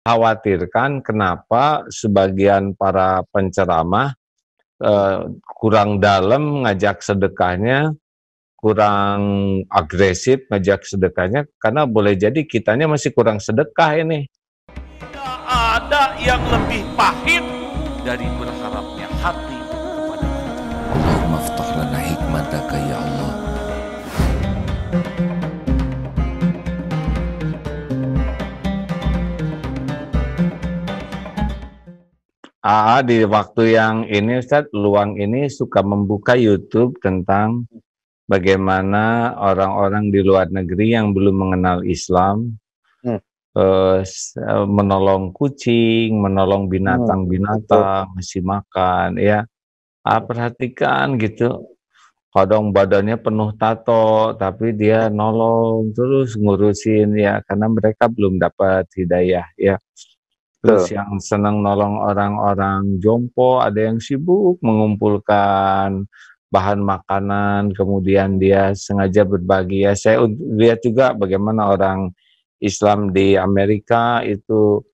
khawatirkan kenapa sebagian para penceramah kurang dalam ngajak sedekahnya, kurang agresif ngajak sedekahnya, karena boleh jadi kitanya masih kurang sedekah ini. Tidak ada yang lebih pahit dari berharapnya hati kepada Allah. Allahumma aftah lana hikmataka ya Allah. Di waktu yang ini Ustadz, luang ini suka membuka YouTube tentang bagaimana orang-orang di luar negeri yang belum mengenal Islam menolong kucing, menolong binatang-binatang, ngasih makan, ya. Perhatikan gitu, kadang badannya penuh tato, tapi dia nolong terus ngurusin, ya, karena mereka belum dapat hidayah, ya. Terus yang senang nolong orang-orang jompo, ada yang sibuk mengumpulkan bahan makanan, kemudian dia sengaja berbagi. Ya, saya lihat juga bagaimana orang Islam di Amerika itu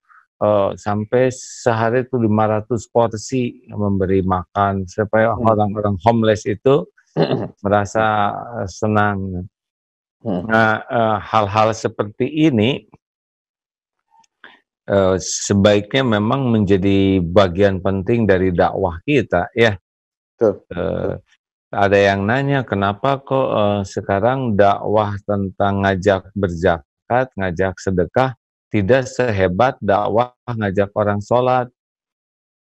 sampai sehari itu 500 porsi memberi makan supaya orang-orang homeless itu merasa senang. Nah, hal-hal seperti ini sebaiknya memang menjadi bagian penting dari dakwah kita, ya. Ada yang nanya, kenapa kok sekarang dakwah tentang ngajak berzakat, ngajak sedekah tidak sehebat dakwah ngajak orang sholat,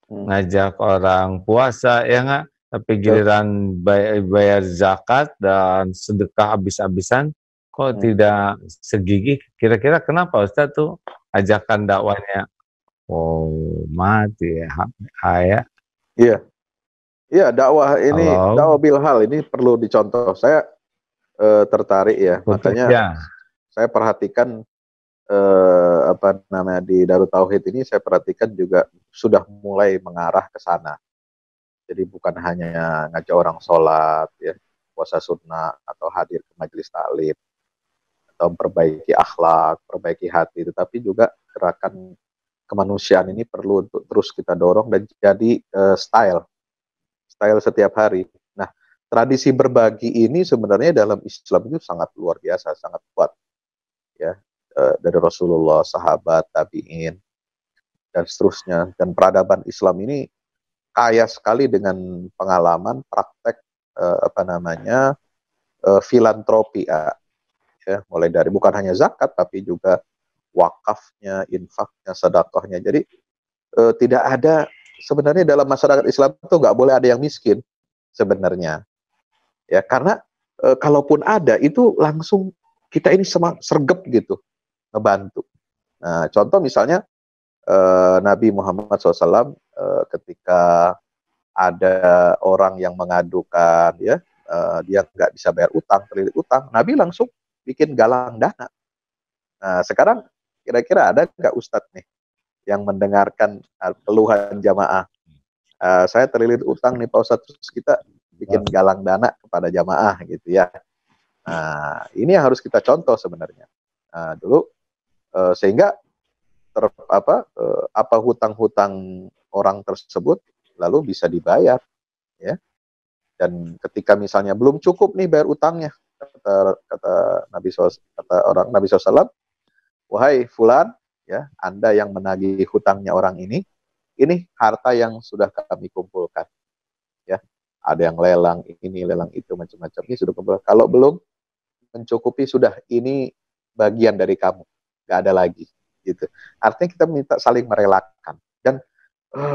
ngajak orang puasa, ya nggak? Tapi giliran bayar zakat dan sedekah habis-habisan, kok tidak segigih? Kira-kira kenapa Ustaz tuh ajakan dakwahnya? Oh, mati ya. Iya, dakwah ini, dakwah bilhal ini perlu dicontoh. Saya tertarik ya, makanya saya perhatikan di Darut Tauhid ini, saya perhatikan juga sudah mulai mengarah ke sana. Jadi bukan hanya ngajak orang sholat, ya, puasa sunnah, atau hadir ke majelis taklim, atau perbaiki akhlak, perbaiki hati, tetapi juga gerakan kemanusiaan ini perlu untuk terus kita dorong dan jadi style setiap hari. Nah, tradisi berbagi ini sebenarnya dalam Islam itu sangat luar biasa, sangat kuat, ya, dari Rasulullah, sahabat, tabi'in, dan seterusnya. Dan peradaban Islam ini kaya sekali dengan pengalaman praktek filantropi, ya, mulai dari bukan hanya zakat tapi juga wakafnya, infaknya, sedekahnya. Jadi tidak ada sebenarnya dalam masyarakat Islam itu nggak boleh ada yang miskin sebenarnya, ya, karena kalaupun ada itu langsung kita ini sergap gitu ngebantu. Nah, contoh misalnya Nabi Muhammad SAW ketika ada orang yang mengadukan, ya, dia nggak bisa bayar utang, terlilit utang, Nabi langsung bikin galang dana. Nah, sekarang kira-kira ada nggak Ustadz nih yang mendengarkan keluhan jamaah? Saya terlilit utang nih Pak Ustadz, terus kita bikin galang dana kepada jamaah gitu, ya. Nah, ini yang harus kita contoh sebenarnya. Dulu sehingga hutang-hutang orang tersebut lalu bisa dibayar, ya. Dan ketika misalnya belum cukup nih bayar utangnya, kata Nabi SAW, wahai fulan, ya, Anda yang menagih hutangnya orang ini harta yang sudah kami kumpulkan, ya. Ada yang lelang ini, lelang itu, macam-macam, ini sudah kumpulkan. Kalau belum mencukupi, sudah, ini bagian dari kamu, nggak ada lagi, gitu. Artinya kita minta saling merelakan, dan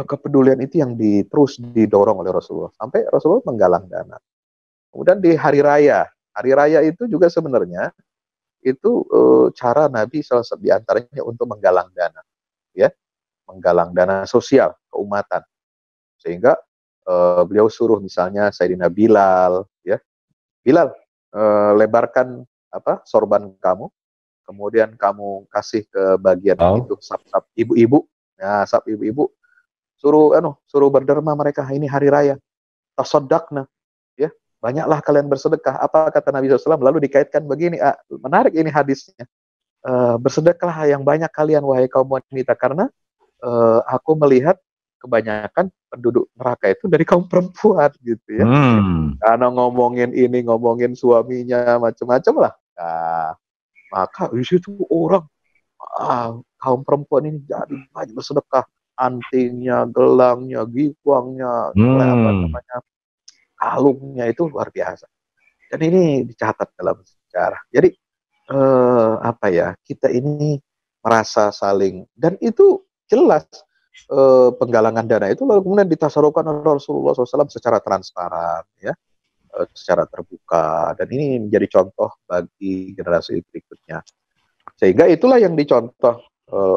kepedulian itu yang terus didorong oleh Rasulullah sampai Rasulullah menggalang dana. Kemudian di hari raya itu juga sebenarnya itu cara Nabi salah satu diantaranya untuk menggalang dana, ya, menggalang dana sosial keumatan, sehingga beliau suruh misalnya Sayyidina Bilal, ya, Bilal, lebarkan sorban kamu, kemudian kamu kasih ke bagian itu sap-sap ibu-ibu, ya, sap ibu-ibu, suruh berderma mereka, ini hari raya, tasaddaqna, ya, banyaklah kalian bersedekah. Apa kata Nabi SAW? Lalu dikaitkan begini, menarik ini hadisnya. bersedekahlah yang banyak kalian wahai kaum wanita, karena aku melihat kebanyakan penduduk neraka itu dari kaum perempuan gitu ya. Karena ngomongin ini, ngomongin suaminya, macam-macam lah. Nah, maka di situ orang kaum perempuan ini jadi banyak bersedekah, antingnya, gelangnya, giwangnya, apa namanya, kalungnya itu luar biasa. Dan ini dicatat dalam sejarah. Jadi apa ya, kita ini merasa saling, dan itu jelas penggalangan dana itu lalu kemudian ditasarufkan oleh Rasulullah SAW secara transparan, ya, secara terbuka, dan ini menjadi contoh bagi generasi berikutnya. Sehingga itulah yang dicontoh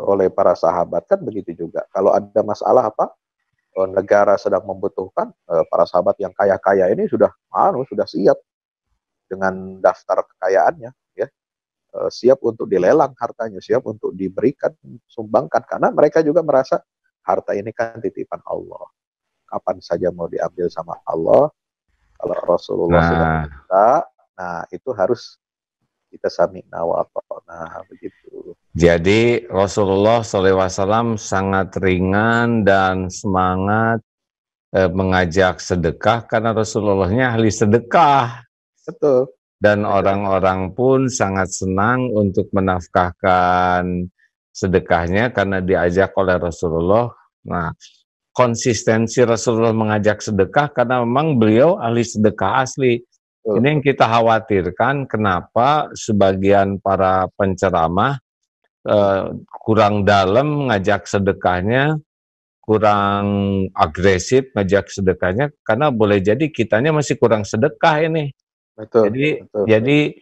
oleh para sahabat, kan begitu juga. Kalau ada masalah apa, negara sedang membutuhkan, para sahabat yang kaya-kaya ini sudah siap dengan daftar kekayaannya, ya, siap untuk dilelang hartanya, siap untuk diberikan, sumbangkan, karena mereka juga merasa harta ini kan titipan Allah, kapan saja mau diambil sama Allah. Kalau Rasulullah sudah minta, nah itu harus kita sami'na wa ata'na, begitu. Jadi Rasulullah SAW sangat ringan dan semangat mengajak sedekah karena Rasulullahnya ahli sedekah. Betul. Dan orang-orang pun sangat senang untuk menafkahkan sedekahnya karena diajak oleh Rasulullah. Nah, konsistensi Rasulullah mengajak sedekah karena memang beliau ahli sedekah asli. Ini yang kita khawatirkan, kenapa sebagian para penceramah kurang dalam mengajak sedekahnya, kurang agresif ngajak sedekahnya, karena boleh jadi kitanya masih kurang sedekah ini. Betul. Jadi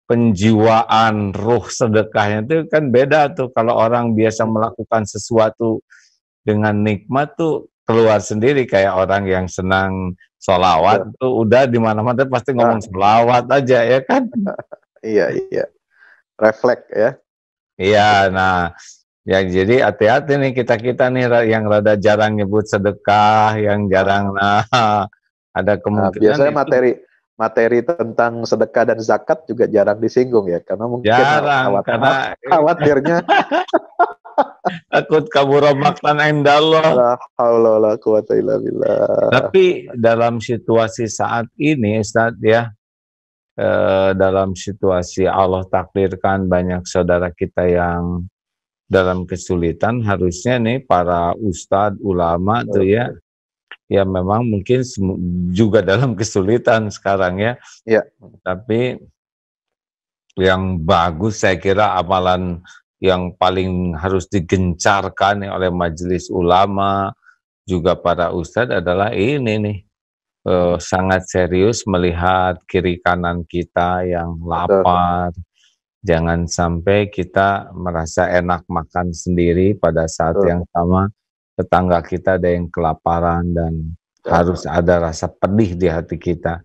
penjiwaan ruh sedekahnya itu kan beda tuh. Kalau orang biasa melakukan sesuatu dengan nikmat tuh keluar sendiri, kayak orang yang senang sholawat tuh udah di mana-mana pasti ngomong sholawat aja, ya kan? Iya. Refleks ya. Iya, nah ya jadi hati-hati nih kita nih yang rada jarang nyebut sedekah, yang jarang ada kemungkinan biasanya materi tentang sedekah dan zakat juga jarang disinggung ya, karena mungkin jarang, karena khawatirnya takut kabur maktan indallah. La haula wala quwata illa billah. Tapi dalam situasi saat ini, Ustaz, ya, dalam situasi Allah takdirkan banyak saudara kita yang dalam kesulitan, harusnya nih para ustadz, ulama tuh ya memang mungkin juga dalam kesulitan sekarang ya. Tapi yang bagus saya kira amalan yang paling harus digencarkan oleh majelis ulama juga para ustadz adalah ini nih, sangat serius melihat kiri kanan kita yang lapar. Jangan sampai kita merasa enak makan sendiri pada saat yang sama tetangga kita ada yang kelaparan, dan harus ada rasa pedih di hati kita.